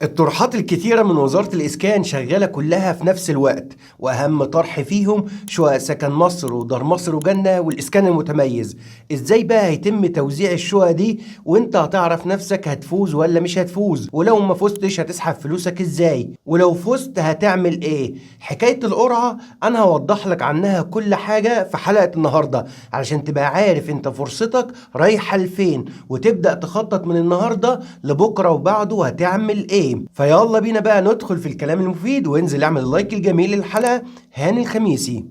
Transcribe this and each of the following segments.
الطروحات الكتيرة من وزارة الإسكان شغالة كلها في نفس الوقت، وأهم طرح فيهم شقق سكن مصر ودار مصر وجنة والإسكان المتميز. إزاي بقى هيتم توزيع الشقق دي وإنت هتعرف نفسك هتفوز ولا مش هتفوز؟ ولو ما فزتش هتسحب فلوسك إزاي؟ ولو فزت هتعمل إيه؟ حكاية القرعة أنا هوضح لك عنها كل حاجة في حلقة النهاردة علشان تبقى عارف إنت فرصتك رايحة لفين، وتبدأ تخطط من النهاردة لبكرة وبعده هتعمل إيه. فيلا بينا بقى ندخل في الكلام المفيد، وانزل اعمل اللايك الجميل للحلقة. هاني الخميسي.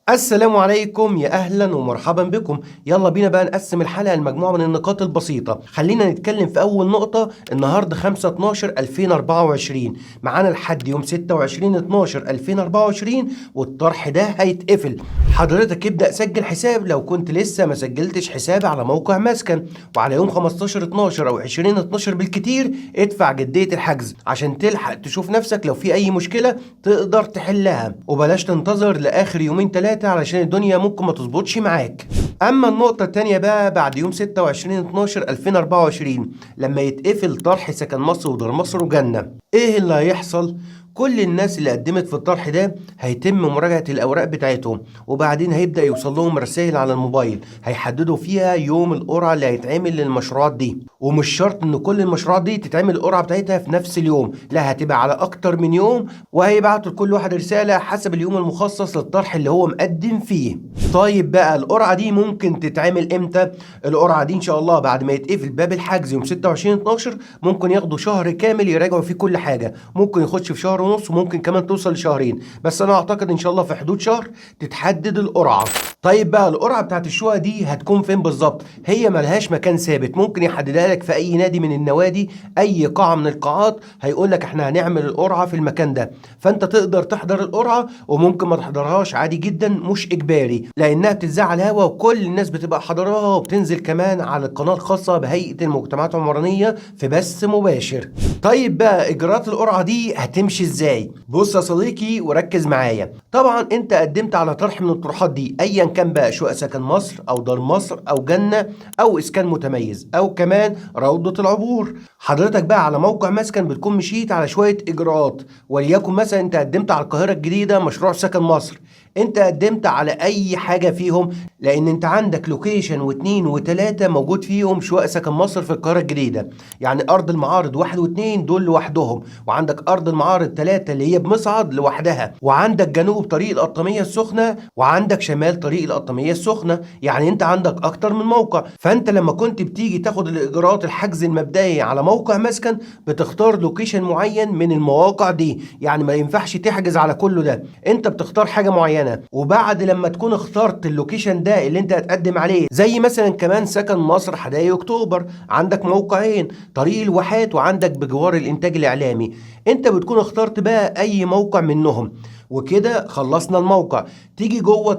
السلام عليكم، يا اهلا ومرحبا بكم. يلا بينا بقى نقسم الحلقه لمجموعه من النقاط البسيطه. خلينا نتكلم في اول نقطه. النهارده 5/12/2024، معانا لحد يوم 26/12/2024 والطرح ده هيتقفل. حضرتك ابدا سجل حساب لو كنت لسه ما سجلتش حساب على موقع مسكن، وعلى يوم 15/12 او 20/12 بالكتير ادفع جديه الحجز عشان تلحق تشوف نفسك لو في اي مشكله تقدر تحلها، وبلاش تنتظر لاخر يومين 3 علشان الدنيا ممكن ما تظبطش معاك. اما النقطة التانية بقى بعد يوم 26/12/2024 لما يتقفل طرح سكن مصر ودار مصر وجنة، ايه اللي هيحصل؟ كل الناس اللي قدمت في الطرح ده هيتم مراجعة الأوراق بتاعتهم، وبعدين هيبدأ يوصل لهم رسائل على الموبايل هيحددوا فيها يوم القرعة اللي هيتعمل للمشروعات دي. ومش شرط إن كل المشروعات دي تتعمل القرعة بتاعتها في نفس اليوم، لا هتبقى على أكتر من يوم، وهيبعتوا لكل واحد رسالة حسب اليوم المخصص للطرح اللي هو مقدم فيه. طيب بقى القرعة دي ممكن تتعمل إمتى؟ القرعة دي إن شاء الله بعد ما يتقفل باب الحجز يوم 26/12 ممكن ياخدوا شهر كامل يراجعوا فيه كل حاجة، ممكن يخش في شهر ونص، وممكن كمان توصل لشهرين، بس انا اعتقد ان شاء الله في حدود شهر تتحدد القرعه. طيب بقى القرعه بتاعت الشقق دي هتكون فين بالظبط؟ هي ملهاش مكان ثابت، ممكن يحددها لك في اي نادي من النوادي، اي قاعه من القاعات هيقول لك احنا هنعمل القرعه في المكان ده، فانت تقدر تحضر القرعه وممكن ما تحضرهاش عادي جدا، مش اجباري لانها بتتذاع على الهوا وكل الناس بتبقى حاضراها، وبتنزل كمان على القناه الخاصه بهيئه المجتمعات العمرانيه في بث مباشر. طيب بقى اجراءات القرعه دي هتمشي ازاي؟ بص يا صديقي وركز معايا. طبعا انت قدمت على طرح من الطروحات دي، ايا كان بقى شقق سكن مصر او دار مصر او جنة او اسكان متميز او كمان روضة العبور. حضرتك بقى على موقع مسكن بتكون مشيت على شوية اجراءات، وليكن مثلا انت قدمت على القاهرة الجديدة مشروع سكن مصر، انت قدمت على اي حاجة فيهم لان انت عندك لوكيشن واثنين وثلاثة موجود فيهم شقق سكن مصر في القاهرة الجديدة، يعني ارض المعارض 1 و2 دول لوحدهم، وعندك ارض المعارض 3 اللي هي بمصعد لوحدها، وعندك جنوب طريق القطامية السخنة، وعندك شمال طريق القطامية السخنة، يعني انت عندك اكتر من موقع. فانت لما كنت بتيجي تاخد الاجراءات الحجز المبدئي على موقع مسكن بتختار لوكيشن معين من المواقع دي، يعني ما ينفعش تحجز على كله ده، انت بتختار حاجة معينة، وبعد لما تكون اخترت اللوكيشن ده اللي انت هتقدم عليه، زي مثلا كمان سكن مصر حدائق اكتوبر، عندك موقعين، طريق الواحات وعندك بجوار الانتاج الاعلامي، انت بتكون اخترت بقى اي موقع منهم. وكده خلصنا الموقع، تيجي جوه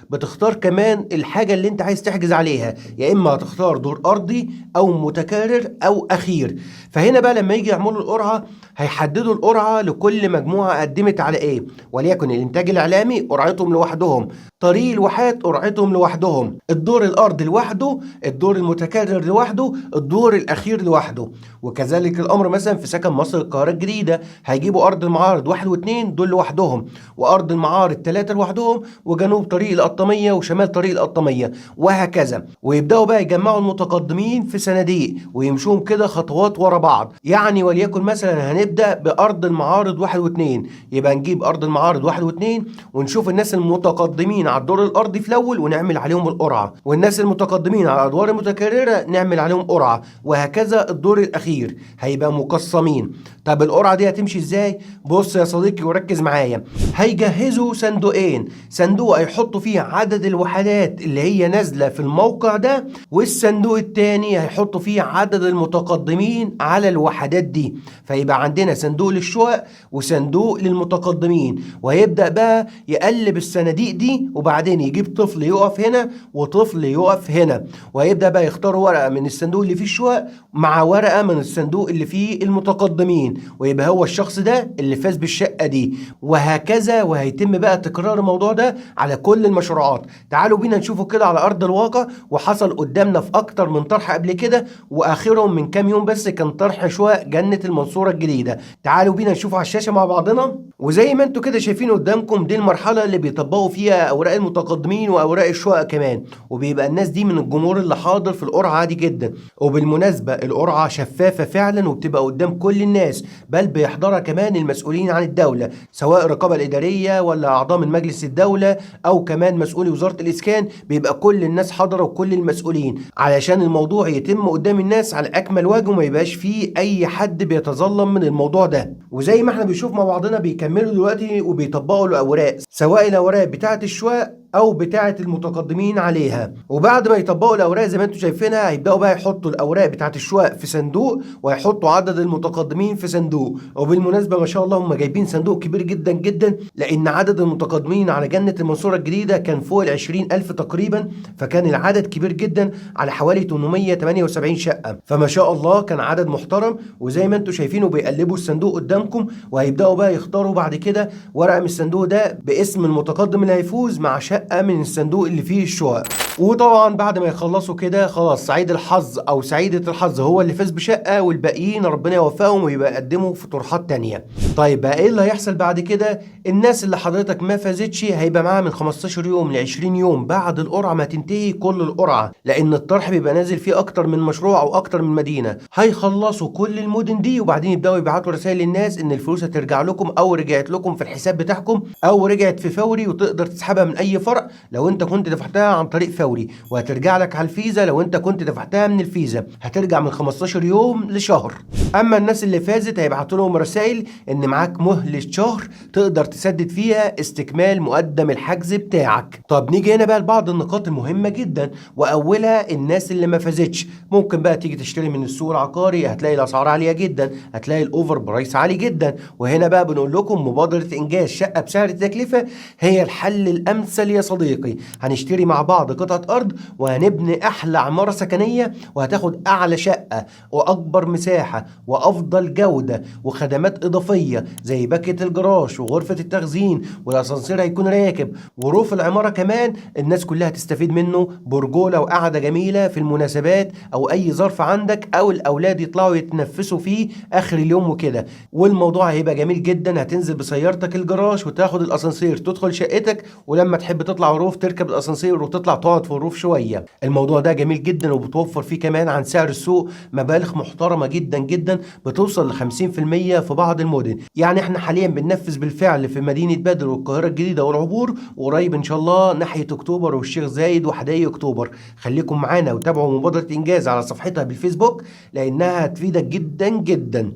بتختار كمان الحاجة اللي انت عايز تحجز عليها، يا اما هتختار دور ارضي او متكرر او اخير. فهنا بقى لما يجي يعملوا القرعة هيحددوا القرعة لكل مجموعة قدمت على ايه، وليكن الانتاج الاعلامي قرعتهم لوحدهم، طريق الواحات قرعتهم لوحدهم، الدور الارضي لوحده، الدور المتكرر لوحده، الدور الاخير لوحده. وكذلك الامر مثلا في سكن مصر القاهرة الجديدة هيجيبوا ارض المعارض 1 و2 دول لوحدهم، وارض المعارض 3 لوحدهم، وجنوب طريق القطامية وشمال طريق القطامية، وهكذا. ويبداوا بقى يجمعوا المتقدمين في صناديق ويمشوهم كده خطوات ورا بعض، يعني وليكن مثلا هنبدا بارض المعارض 1 و2، يبقى نجيب ارض المعارض 1 و2 ونشوف الناس المتقدمين على الدور الارضي في الاول ونعمل عليهم القرعه، والناس المتقدمين على الادوار المتكرره نعمل عليهم قرعه، وهكذا الدور الاخير هيبقى مقسمين. طب القرعه دي هتمشي ازاي؟ بص يا صديقي وركز معايا. هيجهزوا صندوقين، صندوق هيحطوا فيه عدد الوحدات اللي هي نازله في الموقع ده، والصندوق التاني هيحطوا فيه عدد المتقدمين على الوحدات دي، فيبقى عندنا صندوق للشقق وصندوق للمتقدمين، وهيبدأ بقى يقلب الصناديق دي، وبعدين يجيب طفل يقف هنا وطفل يقف هنا، وهيبدأ بقى يختار ورقة من الصندوق اللي فيه الشقق مع ورقة من الصندوق اللي فيه المتقدمين، المسؤولين، ويبقى هو الشخص ده اللي فاز بالشقة دي، وهكذا. وهيتم بقى تكرار الموضوع ده على كل المشروعات. تعالوا بينا نشوفه كده على أرض الواقع، وحصل قدامنا في أكتر من طرح قبل كده، وآخرهم من كام يوم بس كان طرح شقق جنة المنصورة الجديدة. تعالوا بينا نشوفه على الشاشة مع بعضنا. وزي ما انتوا كده شايفين قدامكم، دي المرحلة اللي بيطبقوا فيها أوراق المتقدمين وأوراق الشقق كمان، وبيبقى الناس دي من الجمهور اللي حاضر في القرعة عادي جدا. وبالمناسبة القرعة شفافة فعلا، وبتبقى قدام كل الناس، بل بيحضرها كمان المسؤولين عن الدولة، سواء الرقابة الإدارية ولا أعضاء من مجلس الدولة أو كمان مسؤولي وزارة الإسكان. بيبقى كل الناس حاضرة وكل المسؤولين، علشان الموضوع يتم قدام الناس على أكمل وجه، وما يبقاش فيه أي حد بيتظلم من الموضوع ده. وزي ما احنا بنشوف مع بعضنا، بيكملوا دلوقتي وبيطبقوا الأوراق، سواء الأوراق بتاعة الشقق او بتاعه المتقدمين عليها. وبعد ما يطبقوا الاوراق زي ما انتم شايفينها، هيبداوا بقى يحطوا الاوراق بتاعه الشقق في صندوق، ويحطوا عدد المتقدمين في صندوق. وبالمناسبه ما شاء الله هم جايبين صندوق كبير جدا جدا، لان عدد المتقدمين على جنه المنصوره الجديده كان فوق ال20,000 تقريبا، فكان العدد كبير جدا على حوالي 878 شقه، فما شاء الله كان عدد محترم. وزي ما انتم شايفينه بيقلبوا الصندوق قدامكم، وهيبداوا بقى يختاروا بعد كده ورقه من الصندوق ده باسم المتقدم اللي هيفوز مع شقه من الصندوق اللي فيه الشقق. وطبعا بعد ما يخلصوا كده خلاص، سعيد الحظ او سعيدة الحظ هو اللي فاز بشقة، والباقيين ربنا يوفقهم ويبقى يقدموا في طروحات تانية. طيب بقى ايه اللي هيحصل بعد كده؟ الناس اللي حضرتك ما فازتش هيبقى معاها من 15 يوم ل 20 يوم بعد القرعة ما تنتهي كل القرعة، لان الطرح بيبقى نازل فيه اكتر من مشروع او اكتر من مدينة. هيخلصوا كل المدن دي، وبعدين يبداوا يبعتوا رسائل للناس ان الفلوس هترجع لكم، او رجعت لكم في الحساب بتاعكم، او رجعت في فوري وتقدر تسحبها من اي فرع لو انت كنت دفعتها عن طريق فوري، وهترجع لك على الفيزا لو انت كنت دفعتها من الفيزا. هترجع من 15 يوم لشهر. اما الناس اللي فازت هيبعتوا لهم رسائل ان معاك مهلة شهر تقدر تسدد فيها استكمال مقدم الحجز بتاعك. طب نيجي هنا بقى لبعض النقاط المهمة جدا، واولها الناس اللي ما فازتش. ممكن بقى تيجي تشتري من السوق العقاري، هتلاقي الاسعار عالية جدا، هتلاقي الاوفر برايس عالي جدا. وهنا بقى بنقول لكم مبادرة انجاز شقة بسعر التكلفة هي الحل الامثل يا صديقي. هنشتري مع بعض قطعة أرض، وهنبني أحلى عمارة سكنية، وهتاخد أعلى شقة وأكبر مساحة وأفضل جودة وخدمات إضافية زي باكيت الجراج وغرفة التخزين، والأسانسير هيكون راكب، وروف العمارة كمان الناس كلها تستفيد منه، برجولة وقعدة جميلة في المناسبات أو أي ظرف عندك، أو الأولاد يطلعوا يتنفسوا فيه آخر اليوم وكده. والموضوع هيبقى جميل جدا. هتنزل بسيارتك الجراج وتاخد الأسانسير تدخل شقتك، ولما تحب تطلع روف تركب الأسانسير وتطلع تقعد في الروف شويه. الموضوع ده جميل جدا، وبتوفر فيه كمان عن سعر السوق مبالغ محترمه جدا جدا، بتوصل ل 50% في بعض المدن. يعني احنا حاليا بننفذ بالفعل في مدينه بدر والقاهره الجديده والعبور، وقريب ان شاء الله ناحيه اكتوبر والشيخ زايد وحدائق اكتوبر. خليكم معانا وتابعوا مبادره انجاز على صفحتها بالفيسبوك، لانها هتفيدك جدا جدا.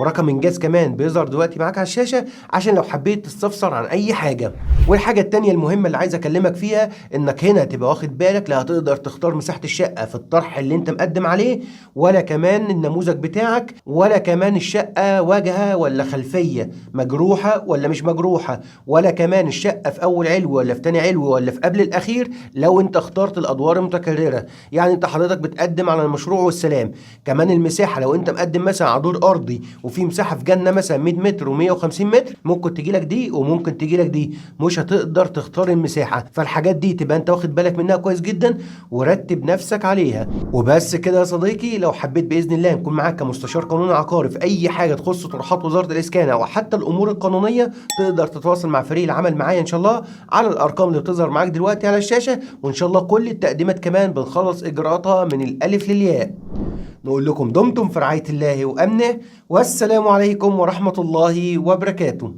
ورقم انجاز كمان بيظهر دلوقتي معاك على الشاشه عشان لو حبيت تستفسر عن اي حاجه. والحاجه التانيه المهمه اللي عايز اكلمك فيها، انك هنا تبقى واخد بالك لا هتقدر تختار مساحه الشقه في الطرح اللي انت مقدم عليه، ولا كمان النموذج بتاعك، ولا كمان الشقه واجهه ولا خلفيه، مجروحه ولا مش مجروحه، ولا كمان الشقه في اول علو ولا في تاني علو ولا في قبل الاخير لو انت اخترت الادوار المتكرره. يعني انت حضرتك بتقدم على المشروع والسلام. كمان المساحه لو انت مقدم مثلا على دور ارضي وفي مساحه في جنه مثلا 100 متر و150 متر، ممكن تجي لك دي وممكن تجي لك دي، مش هتقدر تختار المساحه. فالحاجات دي تبقى انت واخد بالك منها كويس جدا، ورتب نفسك عليها. وبس كده يا صديقي. لو حبيت باذن الله نكون معاك كمستشار قانوني عقاري في اي حاجه تخص طروحات وزاره الاسكان او حتى الامور القانونيه، تقدر تتواصل مع فريق العمل معايا ان شاء الله على الارقام اللي بتظهر معاك دلوقتي على الشاشه. وان شاء الله كل التقديمات كمان بنخلص اجراءاتها من الالف للياء. نقول لكم دمتم في رعاية الله وأمنه، والسلام عليكم ورحمة الله وبركاته.